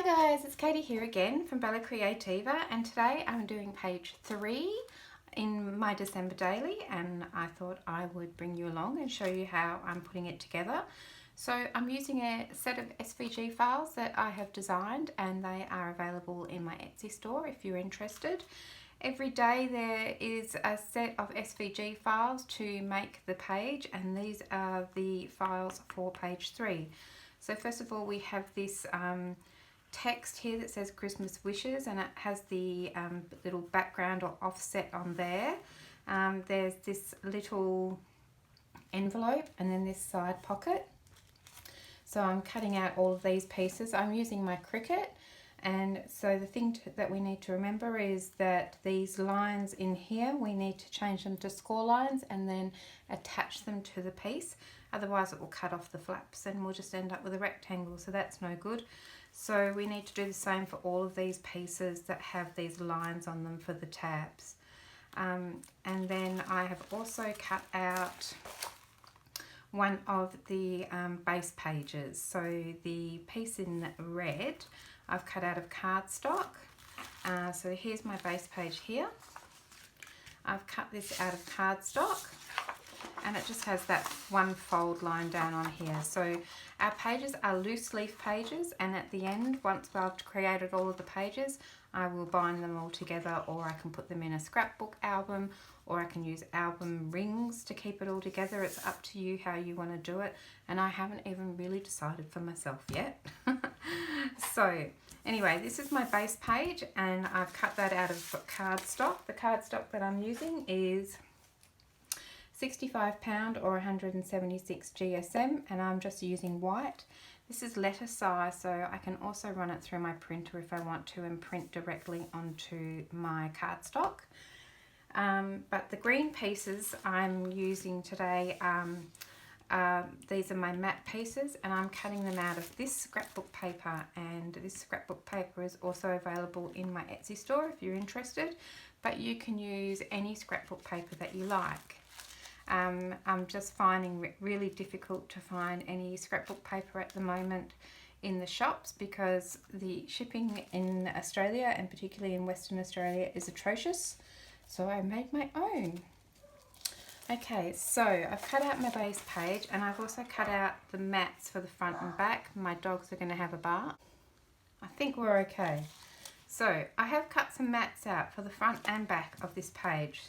Hi guys, it's Katie here again from Creativa, and today I'm doing page 3 in my December daily, and I thought I would bring you along and show you how I'm putting it together. So I'm using a set of SVG files that I have designed, and they are available in my Etsy store if you're interested. Every day there is a set of SVG files to make the page, and these are the files for page 3. So first of all, we have this text here that says Christmas wishes, and it has the little background or offset on there. There's this little envelope and then this side pocket. So I'm cutting out all of these pieces. I'm using my Cricut, and so the thing that we need to remember is that these lines in here, we need to change them to score lines and then attach them to the piece. Otherwise it will cut off the flaps and we'll just end up with a rectangle, so that's no good. So we need to do the same for all of these pieces that have these lines on them for the tabs. And then I have also cut out one of the base pages. So the piece in red I've cut out of cardstock. So here's my base page here. I've cut this out of cardstock, and it just has that one fold line down on here. So our pages are loose leaf pages, and at the end, once I've created all of the pages, I will bind them all together, or I can put them in a scrapbook album, or I can use album rings to keep it all together. It's up to you how you want to do it, and I haven't even really decided for myself yet. So anyway, this is my base page, and I've cut that out of cardstock. The cardstock that I'm using is 65 pound or 176 GSM, and I'm just using white. This is letter size, so I can also run it through my printer if I want to and print directly onto my cardstock. But the green pieces I'm using today, these are my matte pieces, and I'm cutting them out of this scrapbook paper, and this scrapbook paper is also available in my Etsy store if you're interested, but you can use any scrapbook paper that you like. I'm just finding it really difficult to find any scrapbook paper at the moment in the shops because the shipping in Australia, and particularly in Western Australia, is atrocious. So I made my own. Okay, so I've cut out my base page, and I've also cut out the mats for the front and back. My dogs are going to have a bath. I think we're okay. So I have cut some mats out for the front and back of this page.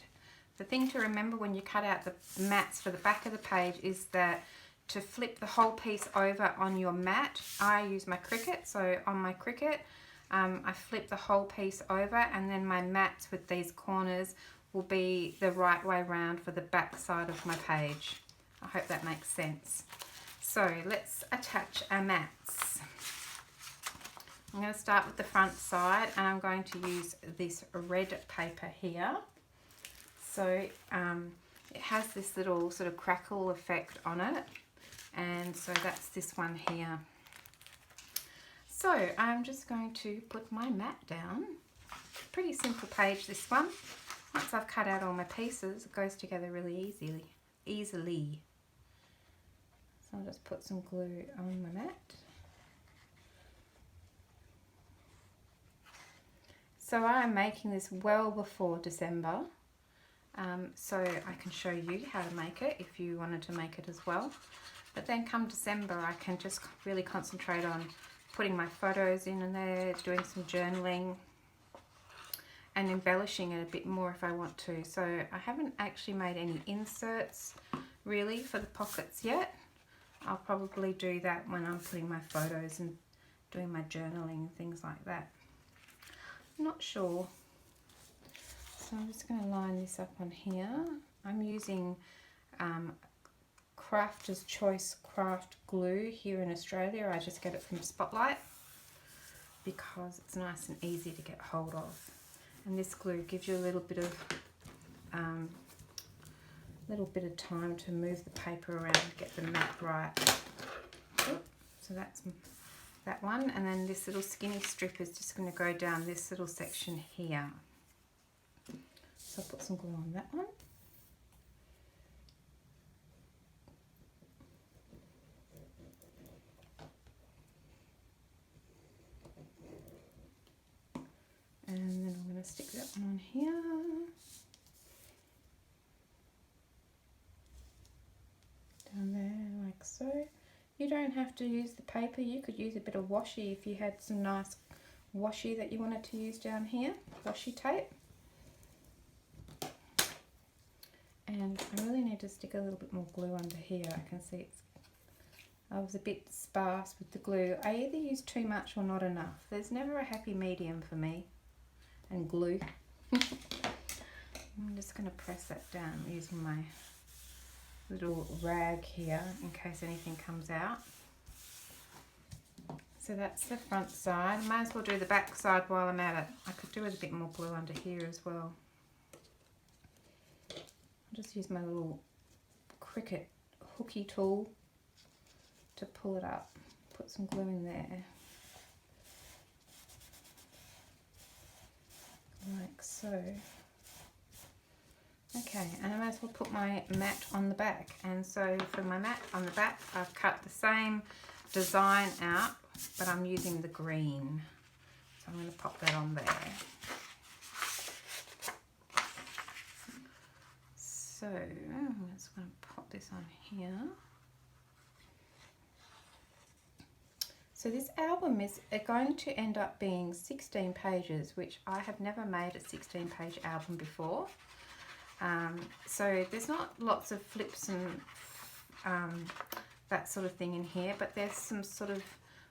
The thing to remember when you cut out the mats for the back of the page is that to flip the whole piece over on your mat, I use my Cricut. So on my Cricut, I flip the whole piece over, and then my mats with these corners will be the right way round for the back side of my page. I hope that makes sense. So let's attach our mats. I'm going to start with the front side, and I'm going to use this red paper here. So it has this little sort of crackle effect on it, and so that's this one here. So I'm just going to put my mat down. Pretty simple page, this one. Once I've cut out all my pieces, it goes together really easily. So I'll just put some glue on my mat. So I'm making this well before December. So I can show you how to make it if you wanted to make it as well. But then come December, I can just really concentrate on putting my photos in there, doing some journaling, and embellishing it a bit more if I want to. So I haven't actually made any inserts really for the pockets yet. I'll probably do that when I'm putting my photos and doing my journaling and things like that. I'm not sure. So I'm just going to line this up on here. I'm using Crafter's Choice craft glue here in Australia. I just get it from Spotlight because it's nice and easy to get hold of. And this glue gives you a little bit of time to move the paper around to get the mat right. So that's that one, and then this little skinny strip is just going to go down this little section here. So I'll put some glue on that one. don't have to use the paper. You could use a bit of washi if you had some nice washi that you wanted to use down here, washi tape. And I really need to stick a little bit more glue under here. I can see I was a bit sparse with the glue. I either use too much or not enough. There's never a happy medium for me and glue. I'm just going to press that down using my little rag here in case anything comes out. So that's the front side. I might as well do the back side while I'm at it. I could do with a bit more glue under here as well. I'll just use my little Cricut hooky tool to pull it up. Put some glue in there. Like so. Okay, and I might as well put my mat on the back. And so for my mat on the back, I've cut the same design out, but I'm using the green. So I'm going to pop that on there. So I'm just going to pop this on here. So this album is going to end up being 16 pages, which I have never made a 16-page album before. So there's not lots of flips and that sort of thing in here, but there's some sort of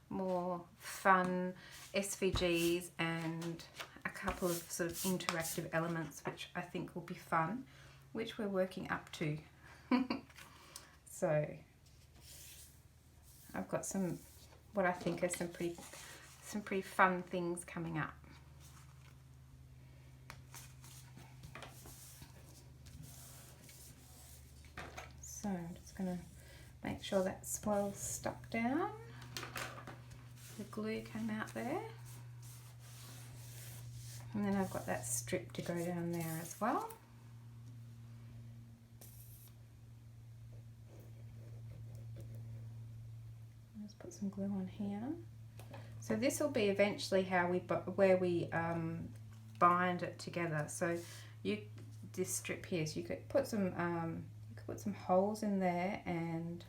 more fun SVGs and a couple of sort of interactive elements which I think will be fun, which we're working up to. So I've got some, what I think are some pretty fun things coming up. So I'm just going to make sure that's well stuck down. The glue came out there. And then I've got that strip to go down there as well. Let's put some glue on here. So this will be eventually how we bind it together. So this strip here, so you could put some holes in there and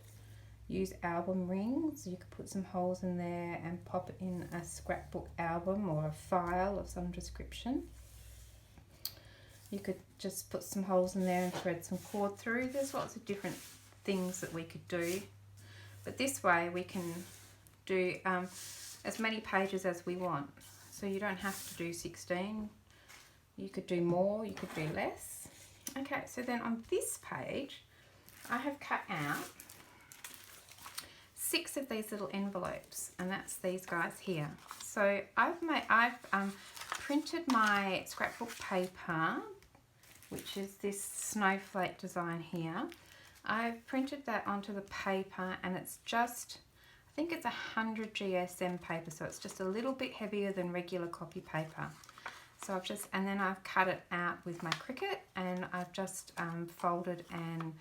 use album rings. You could put some holes in there and pop it in a scrapbook album or a file of some description. You could just put some holes in there and thread some cord through. There's lots of different things that we could do, but this way we can do as many pages as we want. So you don't have to do 16. You could do more, you could do less. Okay, so then on this page I have cut out 6 of these little envelopes, and that's these guys here. So I've printed my scrapbook paper, which is this snowflake design here. I've printed that onto the paper, and it's just, I think it's 100 GSM paper, so it's just a little bit heavier than regular copy paper. So and then I've cut it out with my Cricut, and I've just folded and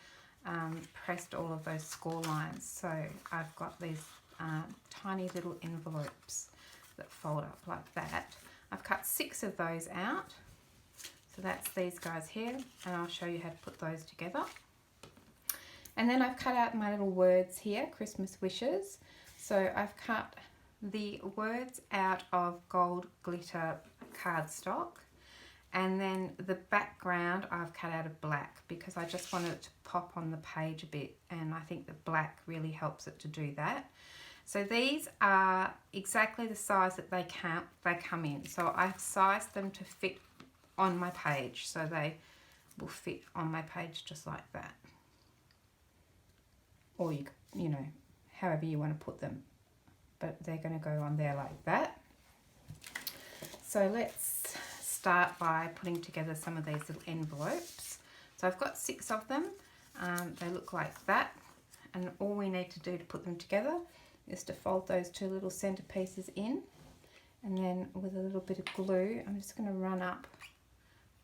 pressed all of those score lines. So I've got these tiny little envelopes that fold up like that. I've cut 6 of those out. So that's these guys here, and I'll show you how to put those together. And then I've cut out my little words here, Christmas wishes. So I've cut the words out of gold glitter cardstock, and then the background I've cut out of black because I just wanted it to pop on the page a bit, and I think the black really helps it to do that. So these are exactly the size that they come in. So I've sized them to fit on my page, so they will fit on my page just like that. Or you know, however you want to put them, but they're going to go on there like that. So let's start by putting together some of these little envelopes. So I've got 6 of them. They look like that, and all we need to do to put them together is to fold those 2 little center pieces in, and then with a little bit of glue, I'm just going to run up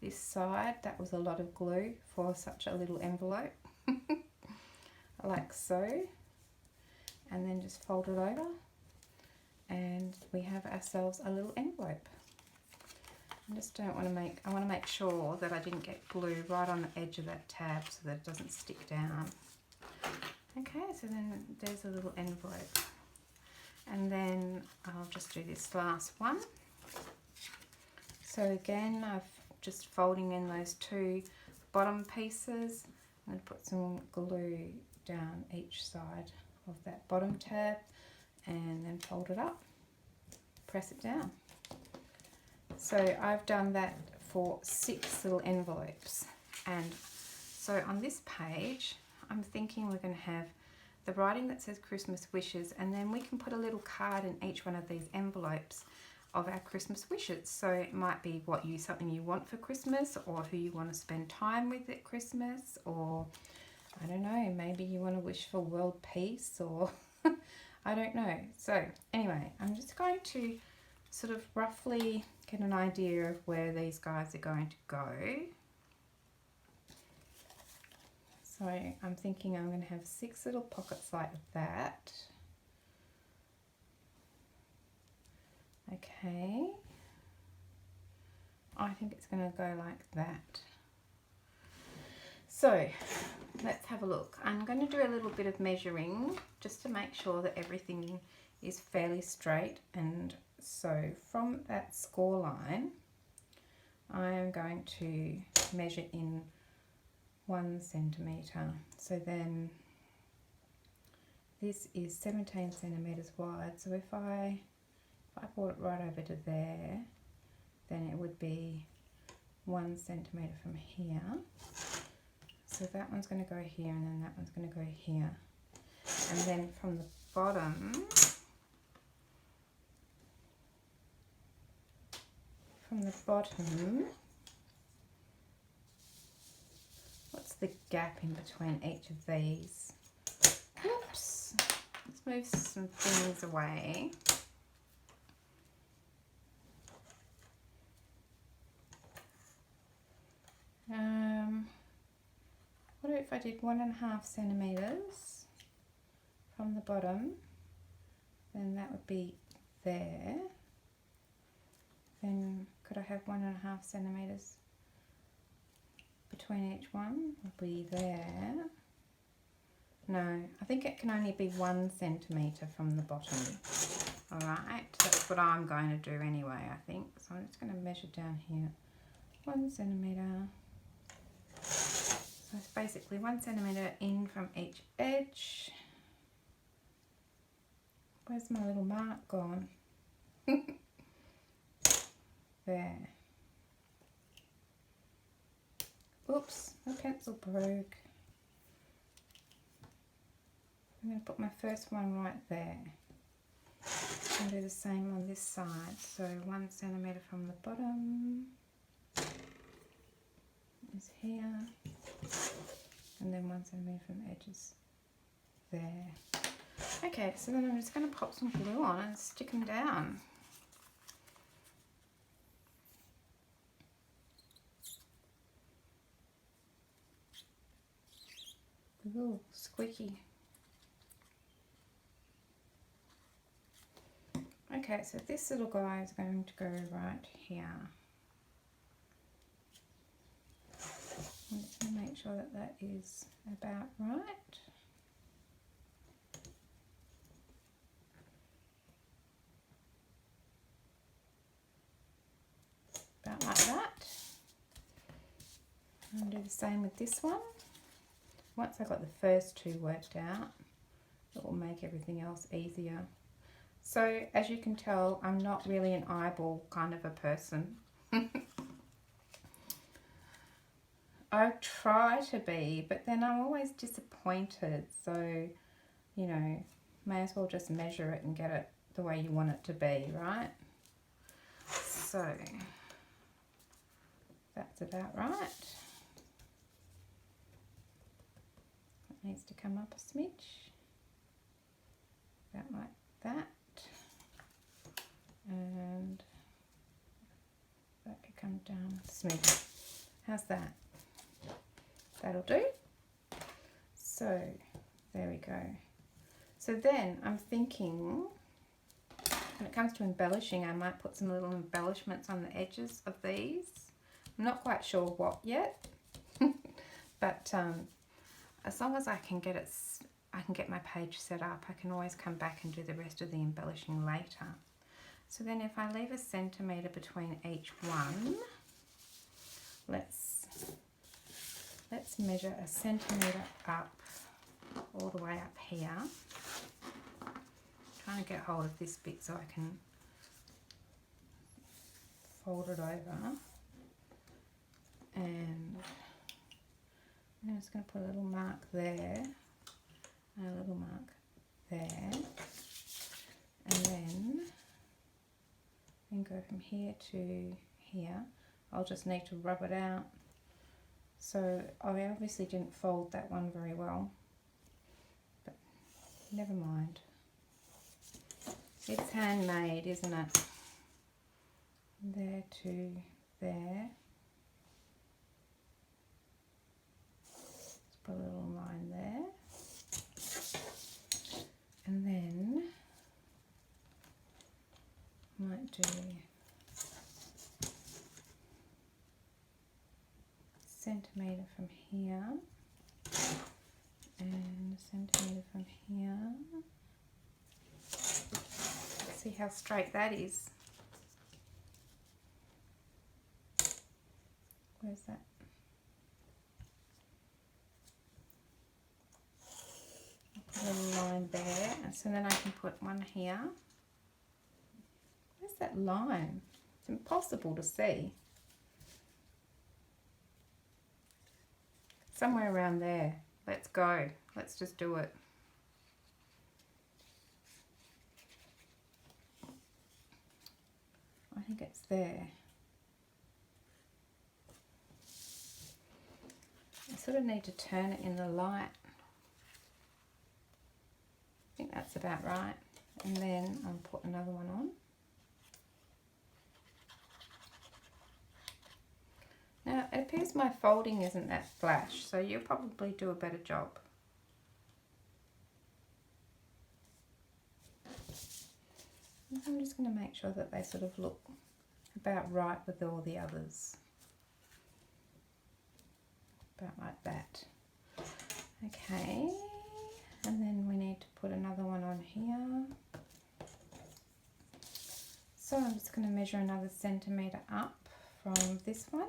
this side. That was a lot of glue for such a little envelope. Like so, and then just fold it over, and we have ourselves a little envelope. I just don't want to I want to make sure that I didn't get glue right on the edge of that tab so that it doesn't stick down. Okay, so then there's a little envelope. And then I'll just do this last one. So again, I've just folding in those two bottom pieces. I'm going to put some glue down each side of that bottom tab and then fold it up, press it down. So I've done that for 6 little envelopes, and so on this page I'm thinking we're going to have the writing that says Christmas wishes, and then we can put a little card in each one of these envelopes of our Christmas wishes. So it might be something you want for Christmas, or who you want to spend time with at Christmas, or I don't know, maybe you want to wish for world peace, or I don't know. So anyway, I'm just going to sort of roughly get an idea of where these guys are going to go. So I'm thinking I'm going to have 6 little pockets like that. Okay. I think it's going to go like that. So let's have a look. I'm going to do a little bit of measuring just to make sure that everything is fairly straight, and so from that score line I am going to measure in 1 centimetre. So then this is 17 centimetres wide, so if I brought it right over to there, then it would be 1 centimetre from here. So that one's going to go here, and then that one's going to go here. And then from the bottom, what's the gap in between each of these? Oops, let's move some things away. What if I did 1.5 centimetres from the bottom? Then that would be there. Then could I have 1.5 centimetres between each one? Would be there. No, I think it can only be 1 centimetre from the bottom. Alright, that's what I'm going to do anyway, I think. So I'm just going to measure down here. 1 centimetre. So it's basically 1 centimetre in from each edge. Where's my little mark gone? There. Oops, my pencil broke. I'm going to put my first one right there. And do the same on this side. So 1 centimetre from the bottom is here, and then 1 centimetre from the edges there. Okay, so then I'm just going to pop some glue on and stick them down. Ooh, squeaky. Okay, so this little guy is going to go right here. I'm just going to make sure that that is about right. About like that. And do the same with this one. Once I've got the first two worked out, it will make everything else easier. So as you can tell, I'm not really an eyeball kind of a person. I try to be, but then I'm always disappointed. So, you know, may as well just measure it and get it the way you want it to be, right? So that's about right. It needs to come up a smidge, about like that, and that could come down a smidge. How's that? That'll do. So there we go. So then I'm thinking, when it comes to embellishing, I might put some little embellishments on the edges of these. I'm not quite sure what yet, but as long as I can get it, I can get my page set up, I can always come back and do the rest of the embellishing later. So then if I leave a centimetre between each one, let's measure a centimetre up, all the way up here. I'm trying to get hold of this bit so I can fold it over. And I'm just going to put a little mark there, and a little mark there, and then go from here to here. I'll just need to rub it out. So I obviously didn't fold that one very well, but never mind. It's handmade, isn't it? There to there. Let's put a little line there. And then I might do centimetre from here and a centimetre from here. See how straight that is. Where's that? I'll put a little line there, and so then I can put one here. Where's that line? It's impossible to see. Somewhere around there. Let's go. Let's just do it. I think it's there. I sort of need to turn it in the light. I think that's about right. And then I'll put another one on. Now, it appears my folding isn't that flash, so you'll probably do a better job. I'm just going to make sure that they sort of look about right with all the others. About like that. Okay, and then we need to put another one on here. So I'm just going to measure another centimetre up from this one.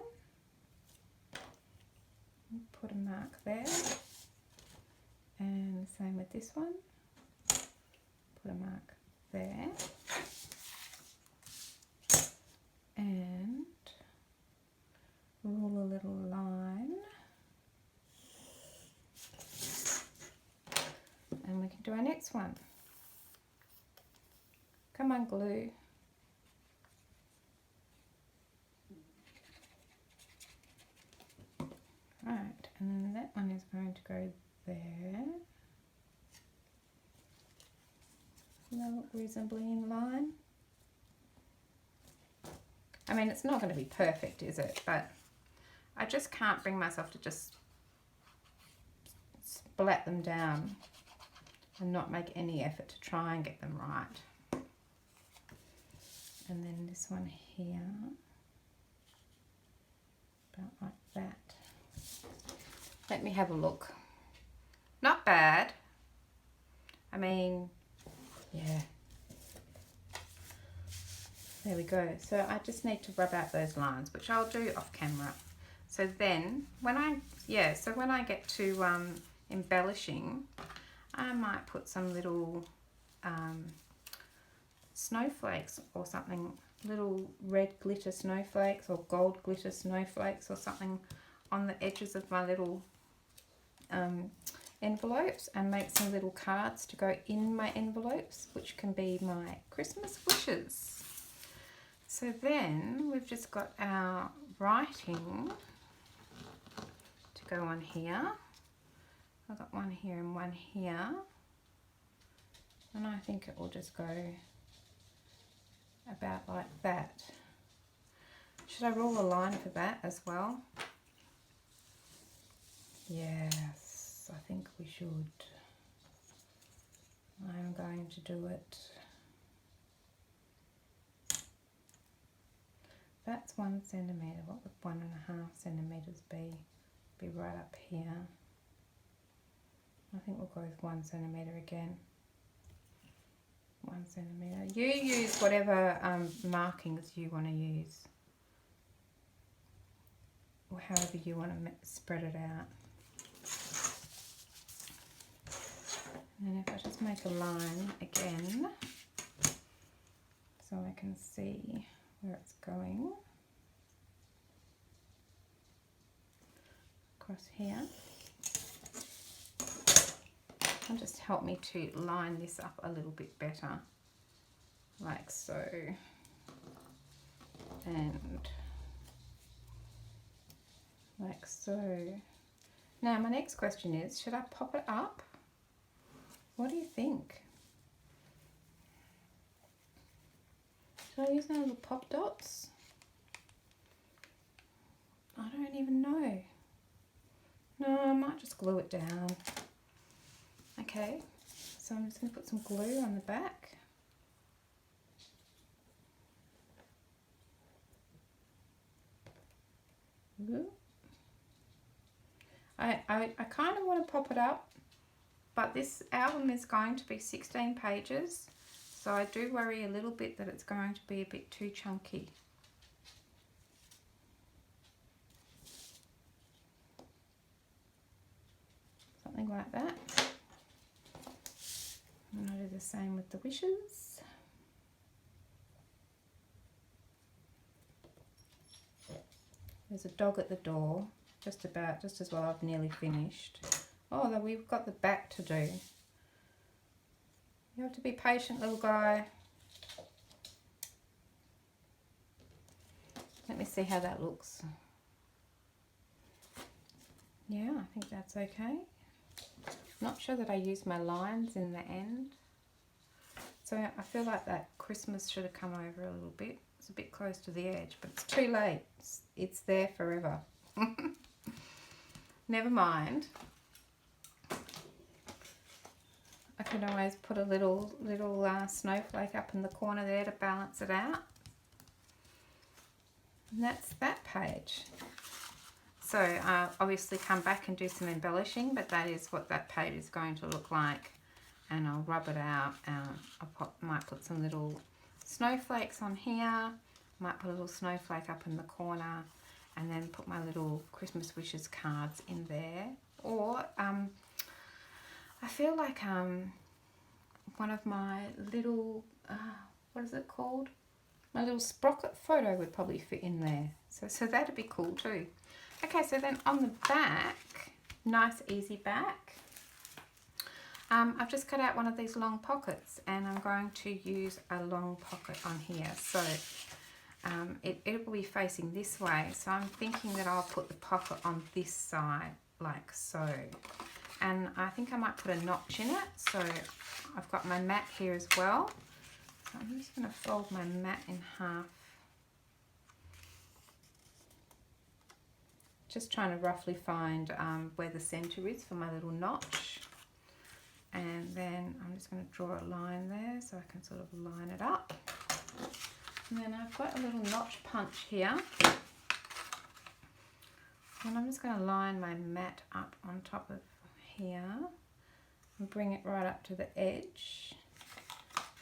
Put a mark there, and the same with this one. Put a mark there, and rule a little line, and we can do our next one. Come on, glue. Right, and then that one is going to go there. They look reasonably in line. I mean, it's not going to be perfect, is it? But I just can't bring myself to just splat them down and not make any effort to try and get them right. And then this one here, about like that. Let me have a look. Not bad. I mean, yeah. There we go. So I just need to rub out those lines, which I'll do off camera. So then when I get to embellishing, I might put some little snowflakes or something, little red glitter snowflakes or gold glitter snowflakes or something on the edges of my little envelopes, and make some little cards to go in my envelopes, which can be my Christmas wishes. So then we've just got our writing to go on here. I've got one here and one here, and I think it will just go about like that. Should I rule a line for that as well? Yes, I think we should. I'm going to do it. That's 1 centimetre. What would 1.5 centimetres be? Be right up here. I think we'll go with 1 centimetre again. 1 centimetre. You use whatever markings you want to use, or however you want to spread it out. And then if I just make a line again, so I can see where it's going, across here. It'll just help me to line this up a little bit better, like so. And like so. Now my next question is, should I pop it up? What do you think? Should I use my little pop dots? I don't even know. No, I might just glue it down. Okay, so I'm just going to put some glue on the back. I kind of want to pop it up, but this album is going to be 16 pages, so I do worry a little bit that it's going to be a bit too chunky. Something like that. And I'll do the same with the wishes. There's a dog at the door, just as well. I've nearly finished. Oh, we've got the back to do. You have to be patient, little guy. Let me see how that looks. Yeah, I think that's okay. Not sure that I used my lines in the end. So I feel like that Christmas should have come over a little bit. It's a bit close to the edge, but it's too late. It's there forever. Never mind. I can always put a little snowflake up in the corner there to balance it out. And that's that page. So I'll obviously come back and do some embellishing, but that is what that page is going to look like. And I'll rub it out. Might put some little snowflakes on here. Might put a little snowflake up in the corner, and then put my little Christmas wishes cards in there. Or I feel like one of my little, what is it called? My little sprocket photo would probably fit in there. So that'd be cool too. Okay, so then on the back, nice easy back, I've just cut out one of these long pockets, and I'm going to use a long pocket on here. So it will be facing this way. So I'm thinking that I'll put the pocket on this side, like so. And I think I might put a notch in it. So I've got my mat here as well. So I'm just going to fold my mat in half. Just trying to roughly find where the center is for my little notch. And then I'm just going to draw a line there so I can sort of line it up. And then I've got a little notch punch here. And I'm just going to line my mat up on top of here and bring it right up to the edge.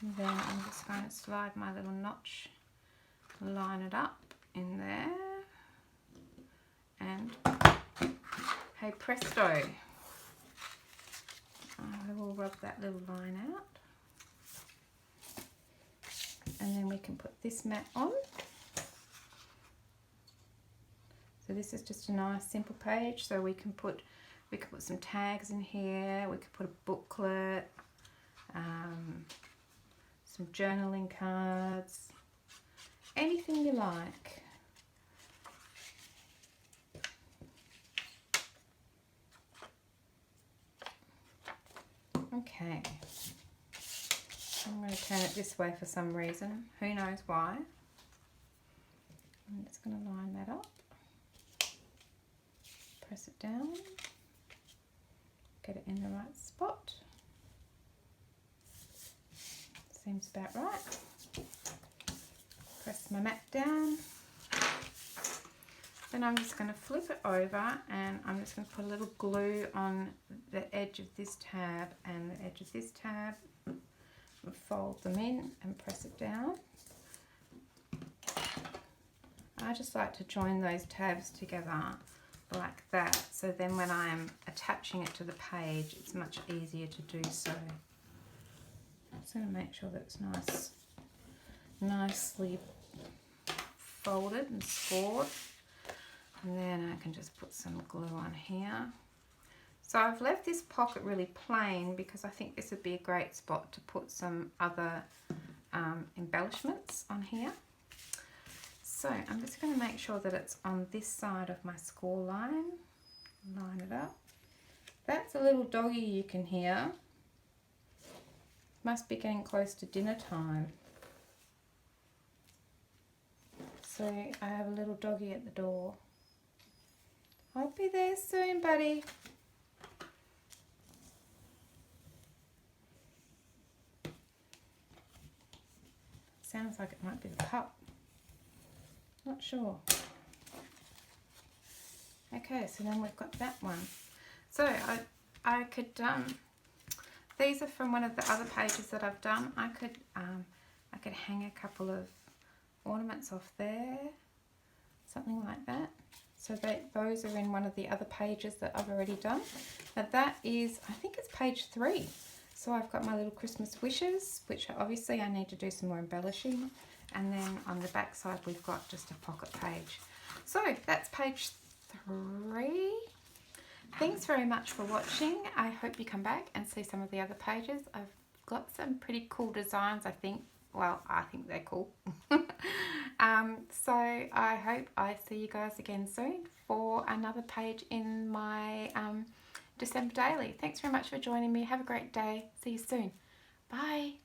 And then I'm just going to slide my little notch, line it up in there. And hey presto, I will rub that little line out, and then we can put this mat on. So this is just a nice simple page, so we could put some tags in here, we could put a booklet, some journaling cards, anything you like. Okay, I'm going to turn it this way for some reason, who knows why. I'm just going to line that up, press it down, get it in the right spot, seems about right. Press my mat down, Then I'm just going to flip it over and I'm just going to put a little glue on the edge of this tab and the edge of this tab. Fold them in and press it down. I just like to join those tabs together like that, so then when I'm attaching it to the page it's much easier to do so. I'm just going to make sure that it's nicely folded and scored, and then I can just put some glue on here. So I've left this pocket really plain because I think this would be a great spot to put some other embellishments on here. So I'm just going to make sure that it's on this side of my score line. Line it up. That's a little doggy you can hear. Must be getting close to dinner time. So I have a little doggy at the door. I'll be there soon, buddy. Sounds like it might be the pup. Not sure. Okay, so then we've got that one. So I could these are from one of the other pages that I've done. I could hang a couple of ornaments off there, something like that. So those are in one of the other pages that I've already done. Now that is, I think it's page 3. So I've got my little Christmas wishes, which obviously I need to do some more embellishing. And then on the back side we've got just a pocket page. So that's page 3. Thanks very much for watching. I hope you come back and see some of the other pages. I've got some pretty cool designs, I think. Well, I think they're cool. So I hope I see you guys again soon for another page in my December Daily. Thanks very much for joining me. Have a great day. See you soon. Bye.